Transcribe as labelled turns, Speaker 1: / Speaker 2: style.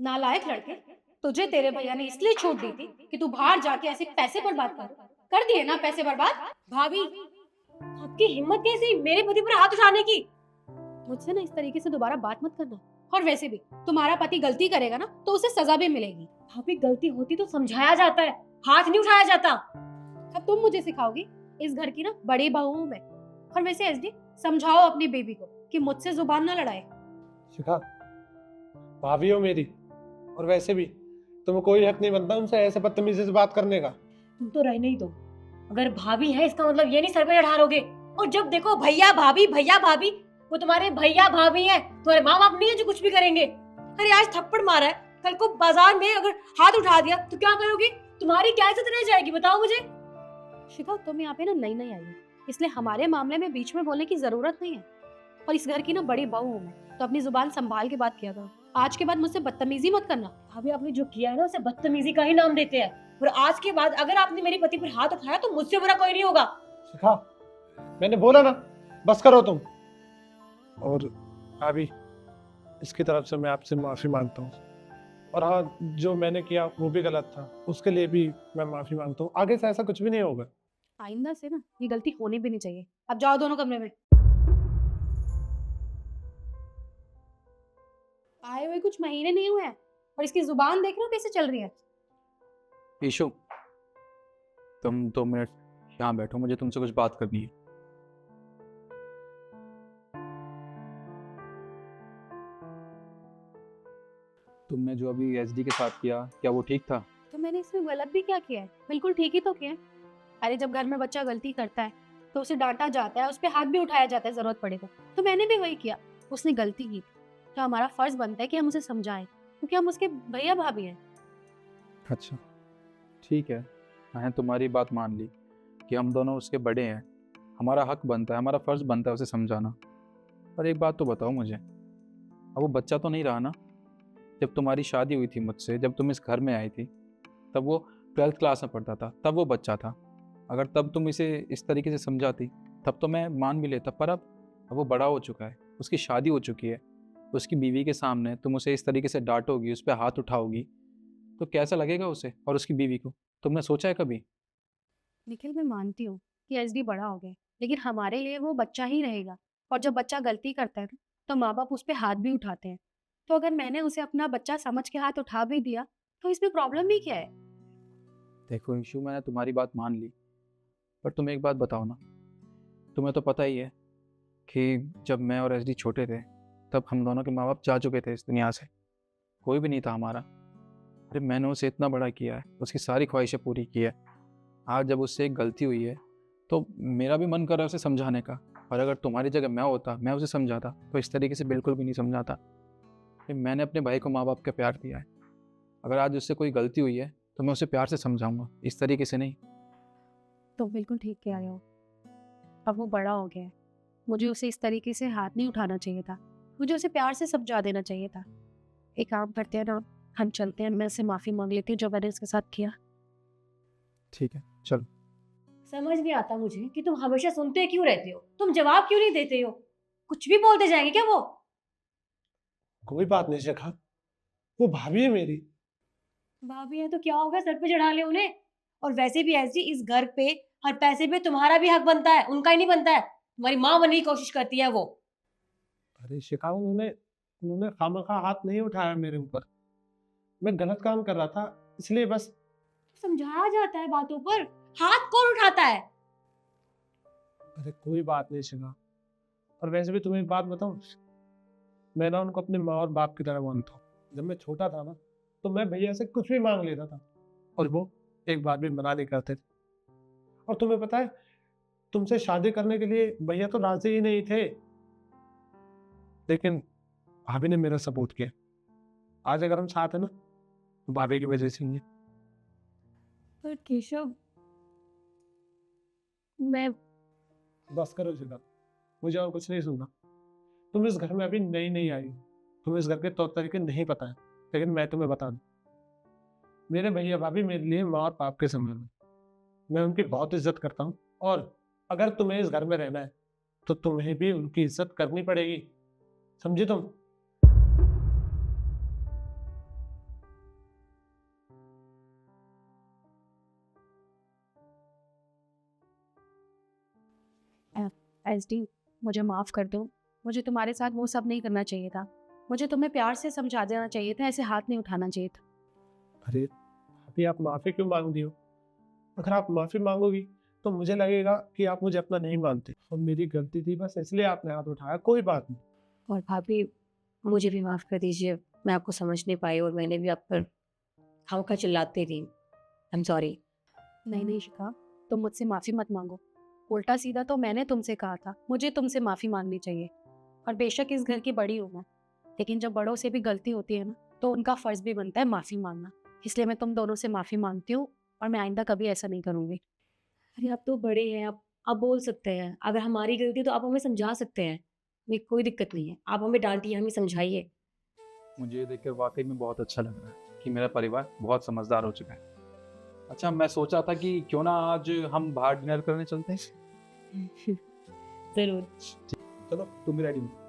Speaker 1: नालायक लड़के, तुझे तेरे भैया ने इसलिए छूट दी थी कि तू बाहर जाके ऐसे पैसे बर्बाद कर दिए ना पैसे बर्बाद।
Speaker 2: भाभी, आपकी हिम्मत कैसी मेरे पति पर हाथ उठाने की?
Speaker 1: मुझसे ना इस तरीके से दोबारा बात मत करना। और वैसे भी तुम्हारा पति गलती करेगा ना तो उसे सजा भी मिलेगी।
Speaker 2: भाभी, गलती होती तो समझाया जाता है, हाथ नहीं उठाया जाता।
Speaker 1: अब तुम मुझे सिखाओगी? इस घर की ना बड़ी बहू हूं मैं। और वैसे एसडी, समझाओ अपनी बेबी को कि मुझसे जुबान ना लड़ाए।
Speaker 3: शिखा, भाभी हो मेरी, और वैसे भी तुम्हें कोई हक नहीं बनता उनसे ऐसे बदतमीजी से बात करने का।
Speaker 2: तुम तो रहने ही दो। अगर भाभी है इसका मतलब ये नहीं सर पे चढ़ाओगे। और जब देखो भैया भाभी, वो तुम्हारे भैया भाभी हैं, तुम्हारे माँ बाप नहीं है जो कुछ भी करेंगे। अरे आज थप्पड़ मारा है, कल को बाजार में अगर हाथ उठा दिया तो क्या करोगी? तुम्हारी क्या इज्जत रह जाएगी बताओ मुझे।
Speaker 1: शिखा, तुम यहाँ पे ना नई नई आई हो, इसलिए हमारे मामले में बीच में बोलने की जरूरत नहीं है। और इस घर की ना बड़ी बहू हूँ मैं, तो अपनी जुबान संभाल के बात किया करो। आज के बाद मुझसे बदतमीजी मत करना।
Speaker 2: भाभी, आपने जो किया है ना उसे बदतमीजी का ही नाम देते हैं। और आज के बाद अगर आपने मेरे पति पर हाथ उठाया तो मुझसे बुरा कोई नहीं होगा।
Speaker 3: शिखा, मैंने बोला ना, बस करो तुम। और भाभी, इसकी तरफ से मैं आपसे माफी मांगता हूँ। और हाँ, जो मैंने किया वो भी गलत था, उसके लिए भी मैं माफी मांगता हूँ। आगे से ऐसा कुछ भी नहीं होगा।
Speaker 1: आइंदा से ना ये गलती होनी भी नहीं चाहिए। अब जाओ दोनों कमरे में। आए हुए कुछ महीने नहीं हुए हैं और इसकी जुबान देख रहे हो कैसे चल रही है।
Speaker 4: ईशु, तुम 2 मिनट यहाँ बैठो, मुझे तुमसे कुछ बात करनी है। तुमने जो अभी एसडी के साथ किया, क्या वो ठीक था?
Speaker 1: तो मैंने इसमें गलत भी क्या किया है? बिल्कुल ठीक ही तो किया है। अरे जब घर में बच्चा गलती करता है तो उसे डांटा जाता है, उस पर हाथ भी उठाया जाता है जरूरत पड़े तो मैंने भी वही किया। उसने गलती की थी तो हमारा फर्ज बनता है कि हम उसे समझाएं, क्योंकि हम उसके भैया भाभी हैं।
Speaker 4: अच्छा, ठीक है, मैंने तुम्हारी बात मान ली कि हम दोनों उसके बड़े हैं, हमारा हक बनता है, हमारा फ़र्ज़ बनता है उसे समझाना। पर एक बात तो बताओ मुझे, अब वो बच्चा तो नहीं रहा ना? जब तुम्हारी शादी हुई थी मुझसे, जब तुम इस घर में आई थी, तब वो 12th क्लास में पढ़ता था, तब वो बच्चा था। अगर तब तुम इसे इस तरीके से समझाती तब तो मैं मान भी लेता, पर अब वो बड़ा हो चुका है, उसकी शादी हो चुकी है, उसकी बीवी के सामने तुम उसे इस तरीके से डांटोगी, उस पर हाथ उठाओगी, तो कैसा लगेगा उसे और उसकी बीवी को? तुमने सोचा है कभी?
Speaker 1: निखिल, मैं मानती हूँ कि एसडी बड़ा हो गया, लेकिन हमारे लिए वो बच्चा ही रहेगा। और जब बच्चा गलती करता है ना तो माँ बाप उस पर हाथ भी उठाते हैं। तो अगर मैंने उसे अपना बच्चा समझ के हाथ उठा भी दिया तो इसमें प्रॉब्लम भी क्या है?
Speaker 4: देखो इशू, मैंने तुम्हारी बात मान ली, पर तुम एक बात बताओ ना, तुम्हें तो पता ही है कि जब मैं और एसडी छोटे थे तब हम दोनों के माँ बाप जा चुके थे इस दुनिया से, कोई भी नहीं था हमारा। अरे मैंने उसे इतना बड़ा किया है, उसकी सारी ख्वाहिशें पूरी की है। आज जब उससे एक गलती हुई है तो मेरा भी मन कर रहा है उसे समझाने का, और अगर तुम्हारी जगह मैं होता, मैं उसे समझाता, तो इस तरीके से बिल्कुल भी नहीं समझाता। कि मैंने अपने भाई को माँ बाप का प्यार दिया है, अगर आज उससे कोई गलती हुई है तो मैं उसे प्यार से समझाऊंगा, इस तरीके से नहीं।
Speaker 1: तो बिल्कुल ठीक कह रहे हो। अब वो बड़ा हो गया है, मुझे उसे इस तरीके से हाथ नहीं उठाना चाहिए था, मुझे उसे प्यार से समझा देना चाहिए था। एक काम करते हैं ना, हम चलते हैं, मैं उससे माफ़ी मांग लेती हूँ जो मैंने उसके साथ किया।
Speaker 4: ठीक है, चलो।
Speaker 2: समझ नहीं आता मुझे कि तुम हमेशा सुनते क्यों रहते हो, तुम जवाब क्यों नहीं देते हो? कुछ भी बोलते जाएंगे क्या वो?
Speaker 3: कोई बात नहीं शिखा, वो भाभी है मेरी।
Speaker 2: भाभी है तो क्या होगा, सर पे चढ़ा ले उन्हें। और वैसे भी ऐसी इस घर पे हर पैसे पे तुम्हारा भी हक बनता है, उनका ही नहीं बनता है। तुम्हारी माँ बनने की कोशिश करती है वो।
Speaker 3: अरे शिखा, उन्होंने उन्होंने खामखा हाथ नहीं उठाया मेरे ऊपर। मैं गलत काम कर रहा था, इसलिए बस।
Speaker 2: समझाया जाता है बातों पर, हाथ कौन उठाता है?
Speaker 3: अरे कोई बात नहीं शिखा। और वैसे भी तुम्हें एक बात बताऊं, मैं ना उनको अपने माँ और बाप की तरह मानता हूँ। जब मैं छोटा था ना, तो मैं भैया से कुछ भी मांग लेता था और वो एक बार भी मना नहीं करते थे। और तुम्हें पता है, तुमसे शादी करने के लिए भैया तो राजी ही नहीं थे, लेकिन भाभी ने मेरा सपोर्ट किया। आज अगर हम साथ हैं ना, तो भाभी की वजह से ही है।
Speaker 2: पर केशव, मैं
Speaker 3: बस करो शिखा, मुझे और कुछ नहीं सुनना। तुम इस घर में अभी नई नहीं आई हो, तुम्हें इस घर के तौर तरीके नहीं पता है, लेकिन मैं तुम्हें बता दूं, मेरे भैया भाभी मेरे लिए माँ और बाप के समान है। मैं उनकी बहुत इज्जत करता हूँ, और अगर तुम्हें इस घर में रहना है तो तुम्हें भी उनकी इज्जत करनी पड़ेगी, समझी तुम?
Speaker 1: एसडी, मुझे माफ़ कर दो। मुझे तुम्हारे साथ वो सब नहीं करना चाहिए था। मुझे तुम्हें प्यार से समझा देना चाहिए था, ऐसे हाथ नहीं उठाना चाहिए था।
Speaker 3: अरे अभी आप माफ़ी क्यों मांग रही हो? अगर आप माफ़ी मांगोगी तो मुझे लगेगा कि आप मुझे अपना नहीं मानते, और मेरी गलती थी बस इसलिए आपने हाथ उठाया, कोई बात नहीं।
Speaker 2: और भाभी मुझे भी माफ़ कर दीजिए, मैं आपको समझ नहीं पाई और मैंने भी आप पर खामखा चिल्लाती रही। I am sorry.
Speaker 1: नहीं शिखा, तुम मुझसे माफ़ी मत मांगो। उल्टा सीधा तो मैंने तुमसे कहा था, मुझे तुमसे माफ़ी मांगनी चाहिए। और बेशक इस घर की बड़ी हूँ मैं, लेकिन जब बड़ों से भी गलती होती है ना, तो उनका फ़र्ज़ भी बनता है माफ़ी मांगना। इसलिए मैं तुम दोनों से माफ़ी मांगती हूँ, और मैं आइंदा कभी ऐसा नहीं करूँगी।
Speaker 2: अरे आप तो बड़े हैं, आप बोल सकते हैं। अगर हमारी गलती है तो आप हमें समझा सकते हैं। ये कोई दिक्कत नहीं है। आप हमें डाँटिए, हमें समझाइए।
Speaker 4: मुझे ये देखकर वाकई में बहुत अच्छा लग रहा है कि मेरा परिवार बहुत समझदार हो चुका है। अच्छा, मैं सोचा था कि क्यों ना आज हम बाहर डिनर करने चलते हैं।
Speaker 2: ज़रूर।
Speaker 4: चलो तुम भी रेडी हो।